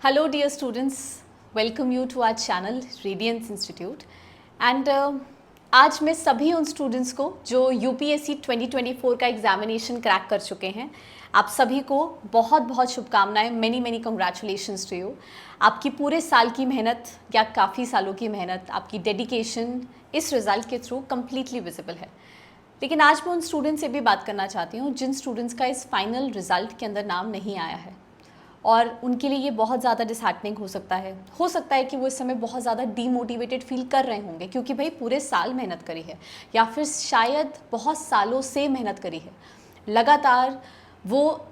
Hello dear students, welcome you to our channel Radiance Institute and आज मैं सभी उन स्टूडेंट्स को जो यूपीएससी 2024 का एग्जामिनेशन क्रैक कर चुके हैं, आप सभी को बहुत बहुत शुभकामनाएं, मेनी कंग्रेचुलेशंस टू यू। आपकी पूरे साल की मेहनत या काफ़ी सालों की मेहनत, आपकी डेडिकेशन इस रिज़ल्ट के थ्रू कम्प्लीटली विजिबल है। लेकिन आज मैं उन स्टूडेंट्स से भी बात करना चाहती हूँ जिन स्टूडेंट्स का इस फाइनल रिज़ल्ट के अंदर नाम नहीं आया है और उनके लिए ये बहुत ज़्यादा डिसहार्टनिंग हो सकता है कि वो इस समय बहुत ज़्यादा डीमोटिवेटेड फील कर रहे होंगे क्योंकि भाई पूरे साल मेहनत करी है या फिर शायद बहुत सालों से मेहनत करी है, लगातार वो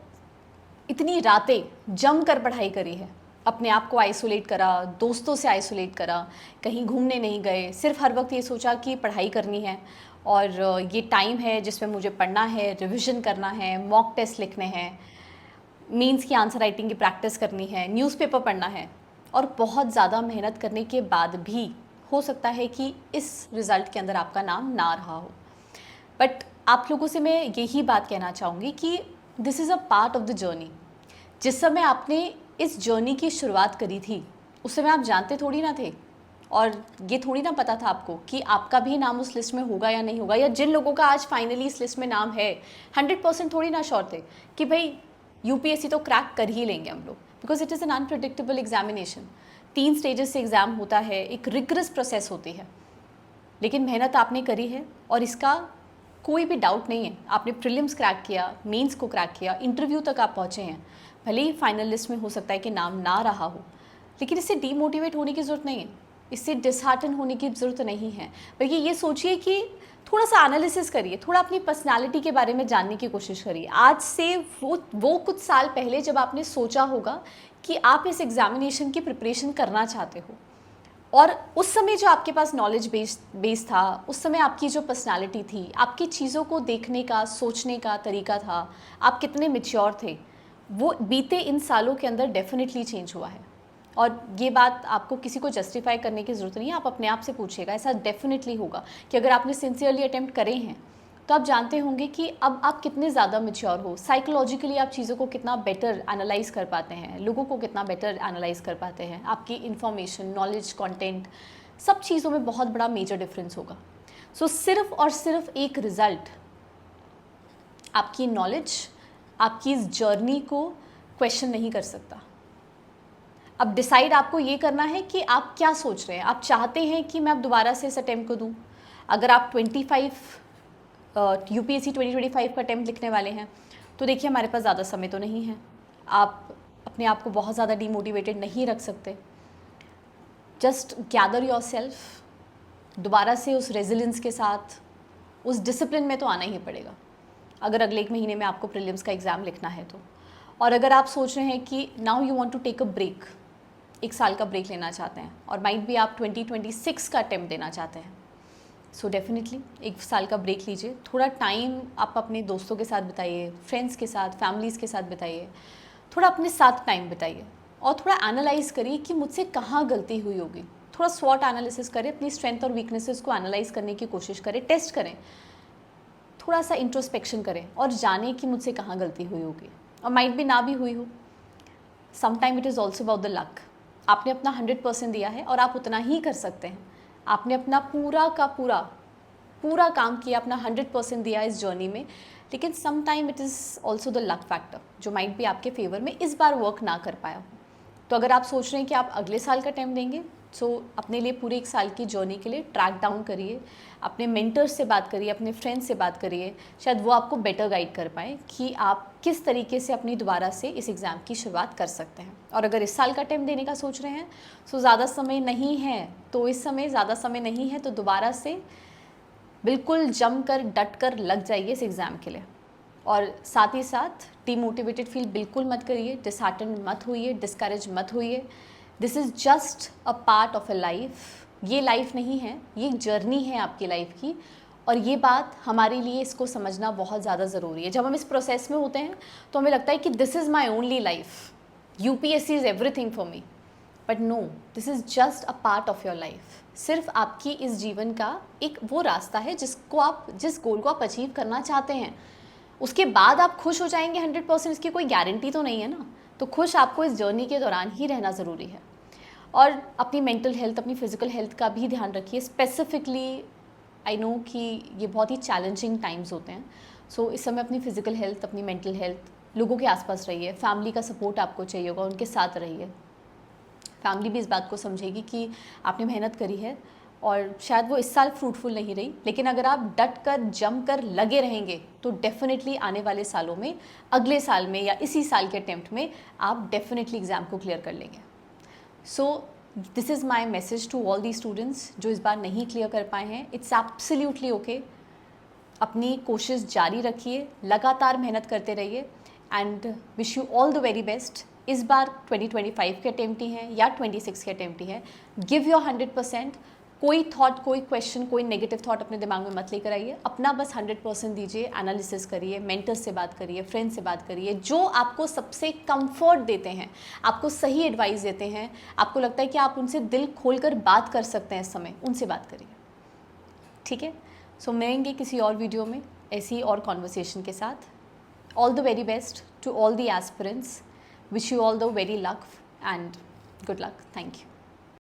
इतनी रातें जम कर पढ़ाई करी है, अपने आप को आइसोलेट करा, दोस्तों से आइसोलेट करा, कहीं घूमने नहीं गए, सिर्फ हर वक्त ये सोचा कि पढ़ाई करनी है और ये टाइम है जिसमें मुझे पढ़ना है, रिविज़न करना है, मॉक टेस्ट लिखने हैं, मीन्स की आंसर राइटिंग की प्रैक्टिस करनी है, न्यूज़पेपर पढ़ना है और बहुत ज़्यादा मेहनत करने के बाद भी हो सकता है कि इस रिज़ल्ट के अंदर आपका नाम ना रहा हो। बट आप लोगों से मैं यही बात कहना चाहूँगी कि this is a part of the journey. जिस समय आपने इस जर्नी की शुरुआत करी थी उस समय आप जानते थोड़ी ना थे और ये थोड़ी ना पता था आपको कि आपका भी नाम उस लिस्ट में होगा या नहीं होगा, या जिन लोगों का आज फाइनली इस लिस्ट में नाम है 100% थोड़ी ना श्योर थे कि भाई यूपीएससी तो क्रैक कर ही लेंगे हम लोग, because it is an unpredictable examination. 3 stages से एग्ज़ाम होता है, एक रिगरस प्रोसेस होती है, लेकिन मेहनत आपने करी है और इसका कोई भी डाउट नहीं है। आपने प्रीलिम्स क्रैक किया, मेंस को क्रैक किया, इंटरव्यू तक आप पहुँचे हैं। भले ही फाइनल लिस्ट में हो सकता है कि नाम ना रहा हो, लेकिन इससे डीमोटिवेट होने की ज़रूरत नहीं है, इससे डिसहार्टन होने की ज़रूरत नहीं है। बल्कि ये सोचिए कि थोड़ा सा एनालिसिस करिए, थोड़ा अपनी पर्सनालिटी के बारे में जानने की कोशिश करिए। आज से वो कुछ साल पहले जब आपने सोचा होगा कि आप इस एग्जामिनेशन की प्रिपरेशन करना चाहते हो और उस समय जो आपके पास नॉलेज बेस था, उस समय आपकी जो पर्सनालिटी थी, आपकी चीज़ों को देखने का, सोचने का तरीका था, आप कितने मैच्योर थे, वो बीते इन सालों के अंदर डेफिनेटली चेंज हुआ है। और ये बात आपको किसी को जस्टिफाई करने की ज़रूरत नहीं है, आप अपने आप से पूछिएगा। ऐसा डेफिनेटली होगा कि अगर आपने सिंसियरली अटेम्प्ट करे हैं तो आप जानते होंगे कि अब आप कितने ज़्यादा मैच्योर हो, साइकोलॉजिकली आप चीज़ों को कितना बेटर एनालाइज कर पाते हैं, लोगों को कितना बेटर एनालाइज कर पाते हैं, आपकी इन्फॉर्मेशन, नॉलेज, कंटेंट, सब चीज़ों में बहुत बड़ा मेजर डिफरेंस होगा। सो सिर्फ और सिर्फ एक रिज़ल्ट आपकी नॉलेज, आपकी इस जर्नी को क्वेश्चन नहीं कर सकता। अब डिसाइड आपको ये करना है कि आप क्या सोच रहे हैं। आप चाहते हैं कि मैं अब दोबारा से इस अटेम्प्ट को दूं? अगर आप 25 यूपीएससी 2025 का अटेम्प्ट लिखने वाले हैं तो देखिए हमारे पास ज़्यादा समय तो नहीं है, आप अपने आप को बहुत ज़्यादा डीमोटिवेटेड नहीं रख सकते। जस्ट गैदर योर सेल्फ, दोबारा से उस रेजिलेंस के साथ, उस डिसिप्लिन में तो आना ही पड़ेगा अगर अगले 1 महीने में आपको प्रीलिम्स का एग्ज़ाम लिखना है तो। और अगर आप सोच रहे हैं कि now you want to take a break, 1 साल का ब्रेक लेना चाहते हैं और माइट भी आप 2026 का अटेम्प्ट देना चाहते हैं, सो डेफिनेटली 1 साल का ब्रेक लीजिए। थोड़ा टाइम आप अपने दोस्तों के साथ बिताइए, फ्रेंड्स के साथ, फैमिलीज़ के साथ बिताइए, थोड़ा अपने साथ टाइम बिताइए और थोड़ा एनालाइज करिए कि मुझसे कहाँ गलती हुई होगी। थोड़ा स्वॉट एनालिसिस करें, अपनी स्ट्रेंथ और वीकनेसेस को एनालाइज करने की कोशिश करें, टेस्ट करें, थोड़ा सा इंट्रोस्पेक्शन करें और जानें कि मुझसे कहाँ गलती हुई होगी और माइट भी ना भी हुई हो। Sometime it is also about the luck. आपने अपना 100% दिया है और आप उतना ही कर सकते हैं। आपने अपना पूरा का पूरा काम किया, अपना 100% दिया इस जर्नी में, लेकिन some time it is also the luck factor जो माइट भी आपके फेवर में इस बार वर्क ना कर पाया हो। तो अगर आप सोच रहे हैं कि आप अगले साल का टाइम देंगे, सो अपने लिए पूरे 1 साल की जर्नी के लिए ट्रैक डाउन करिए, अपने मेंटर्स से बात करिए, अपने फ्रेंड्स से बात करिए, शायद वो आपको बेटर गाइड कर पाएँ कि आप किस तरीके से अपनी दोबारा से इस एग्ज़ाम की शुरुआत कर सकते हैं। और अगर इस साल का अटेम्प्ट देने का सोच रहे हैं सो ज़्यादा समय नहीं है, तो इस समय ज़्यादा समय नहीं है, तो दोबारा से बिल्कुल जम कर डट कर लग जाइए इस एग्ज़ाम के लिए। और साथ ही साथ डीमोटिवेटेड फील बिल्कुल मत करिए, डिसहार्टन मत होइए, डिस्करेज मत होइए। This is just a part of a life. ये लाइफ नहीं है, ये जर्नी है आपकी लाइफ की, और ये बात हमारे लिए इसको समझना बहुत ज़्यादा ज़रूरी है। जब हम इस प्रोसेस में होते हैं तो हमें लगता है कि this is my only life, UPSC is everything for me, but no, this is just a part of your life. सिर्फ आपकी इस जीवन का एक वो रास्ता है जिस गोल को आप अचीव करना चाहते हैं। उसके बाद आप खुश हो जाएंगे 100%, इसकी कोई गारंटी तो नहीं है ना। तो खुश आपको इस जर्नी के दौरान ही रहना ज़रूरी है। और अपनी मेंटल हेल्थ, अपनी फ़िज़िकल हेल्थ का भी ध्यान रखिए। स्पेसिफ़िकली आई नो कि ये बहुत ही चैलेंजिंग टाइम्स होते हैं, सो इस समय अपनी फ़िज़िकल हेल्थ, अपनी मेंटल हेल्थ, लोगों के आसपास रहिए, फैमिली का सपोर्ट आपको चाहिए होगा, उनके साथ रहिए। फैमिली भी इस बात को समझेगी कि आपने मेहनत करी है और शायद वो इस साल फ्रूटफुल नहीं रही, लेकिन अगर आप डट कर, जम कर लगे रहेंगे तो डेफिनेटली आने वाले सालों में, अगले साल में या इसी साल के अटेम्प्ट में आप डेफिनेटली एग्ज़ाम को क्लियर कर लेंगे। So this is my message to all the students जो इस बार नहीं क्लियर कर पाए हैं। It's absolutely okay. अपनी कोशिश जारी रखिए, लगातार मेहनत करते रहिए and wish you all the very best. इस बार 2025 के अटेम्प्ट ही हैं या 26 के अटेम्प्ट ही हैं, गिव योर 100%। कोई थॉट, कोई क्वेश्चन, कोई नेगेटिव थॉट अपने दिमाग में मत लेकर आइए, अपना बस 100% दीजिए, एनालिसिस करिए, मेंटर्स से बात करिए, फ्रेंड्स से बात करिए, जो आपको सबसे कंफर्ट देते हैं, आपको सही एडवाइस देते हैं, आपको लगता है कि आप उनसे दिल खोलकर बात कर सकते हैं इस समय, उनसे बात करिए। ठीक है, सो मिलेंगे किसी और वीडियो में ऐसी और कॉन्वर्सेशन के साथ। All the very best to all the aspirants, wish you all the very luck and good luck. Thank you.